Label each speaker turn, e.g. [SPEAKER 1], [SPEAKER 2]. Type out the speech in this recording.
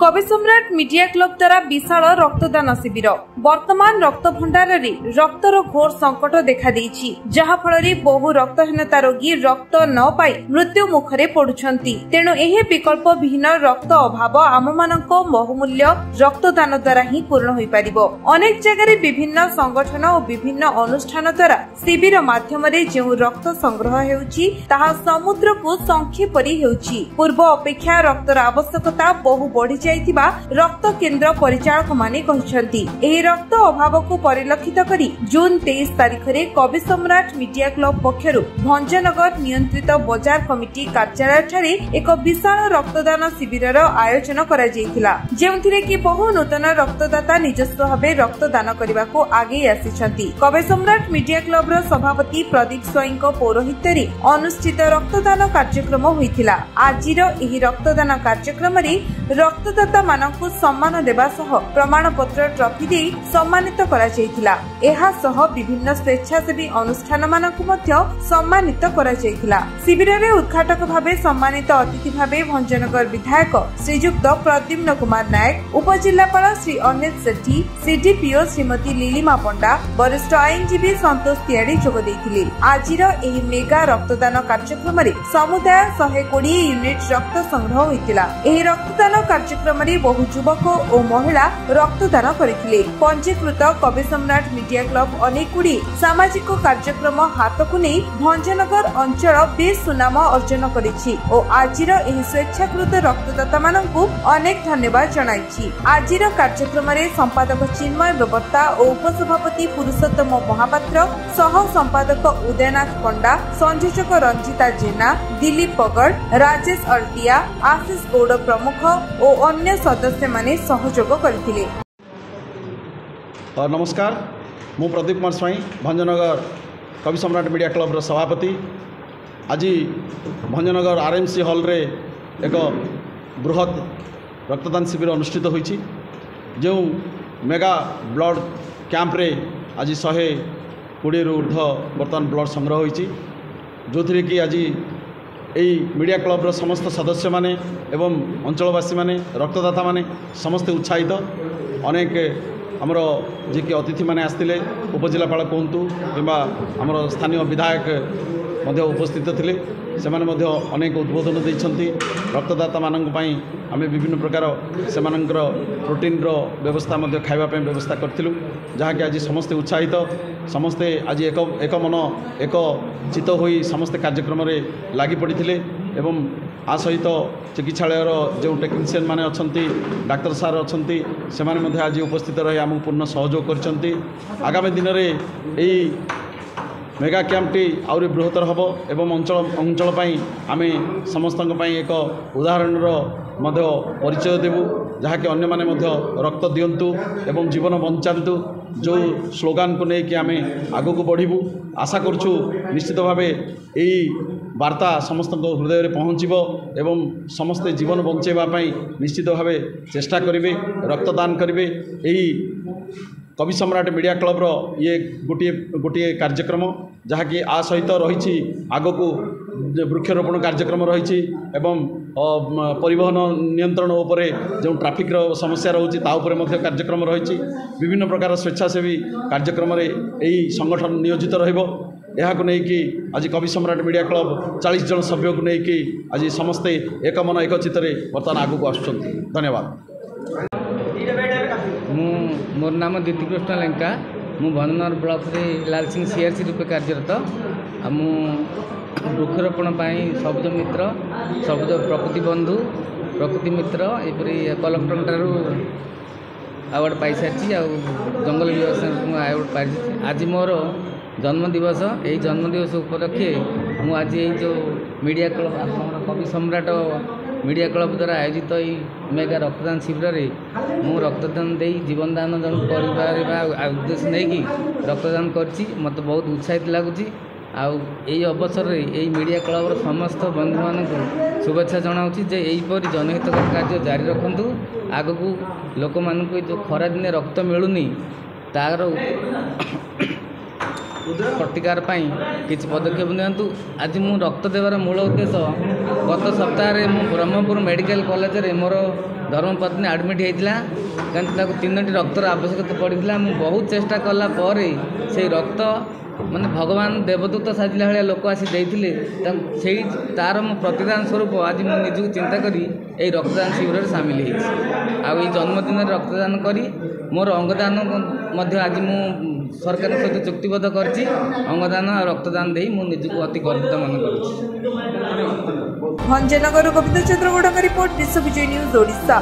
[SPEAKER 1] कवि सम्राट media club द्वारा विशाल रक्तदान शिविर वर्तमान रक्त भंडार रक्तर घोर संकट देखा देइछि जहा फल बहु रक्तहीनता रोगी रक्त न पाई मृत्यु मुखरे पड़ुछंती। तेणु एही विकल्प विहीन रक्त अभाव आम मानक बहुमूल्य रक्तदान द्वारा ही पूर्ण होई परिबो। अनेक जगह विभिन्न संगठन और विभिन्न अनुष्ठान द्वारा शिविर माध्यम जो रक्त संग्रह हेउछि ताहा समुद्र को संख्ये परि हेउछि। पूर्व अपेक्षा रक्तर आवश्यकता बहु बढ़ी जाइतिबा रक्त केन्द्र परिचालक माने कहिसंती। एही रक्त अभाव को परिलक्षित करी जून 23 तारिख रे कवि सम्राट मीडिया क्लब पक्षरु भंजनगर नियंत्रित बजार कमिटी कार्यालय ठारे एक विशाल रक्तदान शिविरर आयोजन करा जायतिला, जेउथिरे कि बहु नूतन रक्तदाता निजस्व भावे रक्तदान करबाको आगे आसिछंती। कवि सम्राट मीडिया क्लब रो सभापति प्रदीप स्वाईं को पौरोहित्य रे अनुष्ठित रक्तदान कार्यक्रम होइतिला। आजिर एही रक्तदान कार्यक्रम रे रक्तदाता मानकु सम्मान देबा सह प्रमाण पत्र ट्रॉफी दे सम्मानित करा जायतिला। एहा सह विभिन्न स्वेच्छासेवी अनुष्ठान मानकु मध्य सम्मानित करा जायतिला। शिविर रे उद्घाटक भावे सम्मानित अतिथि भावे भंजनगर विधायक श्रीयुक्त प्रद्युम्न कुमार नायक, उपजिल्लापाल श्री अनिल सेठी, सीडीपीओ श्रीमती लीलिमा पंडा, वरिष्ठ आईनजीवी संतोष तिवारी जोग देइथिले। आजिर एही मेगा रक्तदान कार्यक्रम रे समुदाय 120 यूनिट रक्त संग्रह होइतिला। एही रक्तदान कार्यक्रम रे बहु युवक और महिला रक्तदान करथिले। पंजीकृत कवि सम्राट मीडिया क्लब अनेक गुडी सामाजिक कार्यक्रम हाथकु नै भंजनगर अंचल बेस सुनाम अर्जन करिछि और आजिर एही स्वेच्छाकृत रक्तदाता मानकु अनेक धन्यवाद जणाइछि। आजिर कार्यक्रम रे संपादक चिन्मय बेबर्ता और उपसभापति पुरुषोत्तम महापात्र, सह संपादक उदयनाथ पंडा, संयोजक रंजिता जेना, दिलीप पगड़, राजेश अल्टिया, आशीष गौड़ प्रमुख और अन्य सदस्य माने सहयोग करथिले।
[SPEAKER 2] नमस्कार, मु प्रदीप कुमार स्वाई, भंजनगर कवि सम्राट मीडिया क्लब सभापति। आज भंजनगर आरएमसी हॉल रे एक बृहत रक्तदान शिविर अनुष्ठित होइछि। जो मेगा ब्लड कैंप रे आज 120 रु ऊर्ध्व बर्तमान ब्लड संग्रह होइछि, जो थी कि आज यही मीडिया क्लब समस्त सदस्य माने एवं अंचलवासी माने रक्तदाता माने समस्ते उत्साहित। अनेक आमर जी कि अतिथि माने आसथिले, उपजिल्लापाल कहतु किंबा आमर स्थानीय विधायक मध्य उपस्थित थिले, सेमाने मध्य अनेक उद्बोधन देइछंती। रक्तदाता मानक पई आमे विभिन्न प्रकार सेमानकर प्रोटीन रो व्यवस्था मध्य खाइबा पई व्यवस्था करथिलु, जहा कि आज समस्ते उत्साहित, समस्ते आज एक मन एक चित होई समस्ते कार्यक्रम रे लागि पड़िथिले। एवं आ सहित चिकित्सालयर जो टेक्नीशियन माने अछंती, डाक्टर सार अछंती, सेमाने मध्य आज उपस्थित रही आमକୁ पूर्ण सहयोग करछंती। आगामी दिन रे एई मेगा कैंपटी आउरी बृहत्तर हम एवं अंचल आमे समस्त एक उदाहरण मध्य परिचय देवु, जहाँकि अन्य माने मध्य रक्त दियंतु एवं जीवन बंचातु जो स्लोगान को लेकिन आमे आगो को बढ़िबु। आशा करछु निश्चित भावे यही वार्ता समस्त हृदय में पहुँचब एवं समस्ते जीवन बंचेबा पई निश्चित भावे चेष्टा करिवे, रक्तदान करिवे। यही कवि सम्राट मीडिया क्लब रो ये गोटे कार्यक्रम, जहाँकि आ सहित रही आगको वृक्षरोपण कार्यक्रम रही एवं परिवहन नियंत्रण उपरे जो ट्राफिक रो समस्या रोचे ता उपरे मध्य कार्यक्रम रही। विभिन्न प्रकार स्वेच्छासेवी कार्यक्रम रे यही संगठन नियोजित रहिबो। यहाको नै कि आज कवि सम्राट मीडिया क्लब 40 जन सभ्य को नै कि आज समस्ते एक मन एक चित्तरे बर्तमान आगको आसुछंती। धन्यवाद।
[SPEAKER 3] मोर नाम दीति कृष्ण लेंका, मु भंजनगर ब्लॉक रे लाल सिंह सीआरसी रूपे कार्यरत। मु वृक्षरोपण सबुज मित्र, सबुज प्रकृति बंधु, प्रकृति मित्र एपरी कलेक्टर ठारू अवार्ड पाई सारी, आ जंगल विभाग अवार्ड पाई। आज मोर जन्मदिवस, यही जन्मदिवस उपलक्षे मु आज जो मीडिया क्लब कवि सम्राट मीडिया क्लब द्वारा आयोजित यही मेगा रक्तदान शिविर में मु रक्तदान दे जीवन दान जन कर उद्देश्य नहीं कि रक्तदान करछि। मत बहुत उत्साहित लगुच। आई अवसर में यही मीडिया क्लब समस्त बंधु मानक शुभेच्छा जनाऊँगी जे यहीपरि जनहितकर कार्य जारी रखु। आगक लोक मानक जो खरा दिन रक्त मिलूनी तार प्रतिकार किसी पदक्षेप नियंतु। आज मु रक्त देवार मूल उद्देश्य गत सप्ताह मु ब्रह्मपुर मेडिकल कॉलेज रे मोर धर्मपत्नी एडमिट होता कहीं 3टी रक्तर आवश्यकता पड़ा। मु बहुत चेष्टा कला से रक्त माने भगवान देवदूत साजिला भाया लोक आसी देते तार मो प्रतिदान स्वरूप आज मु निजक चिंता करी ए रक्तदान शिविर में सामिल होई जन्मदिन रक्तदान करी मोर अंगदान आज मु सरकार सहित चुक्तिबद्ध करछि। अंगदान और रक्तदान दे मु निजक अति गर्वित मन करुछि।
[SPEAKER 1] भंजनगर गोविंद चंद्रगौड़ का रिपोर्ट विश्व विजय न्यूज ओडिशा।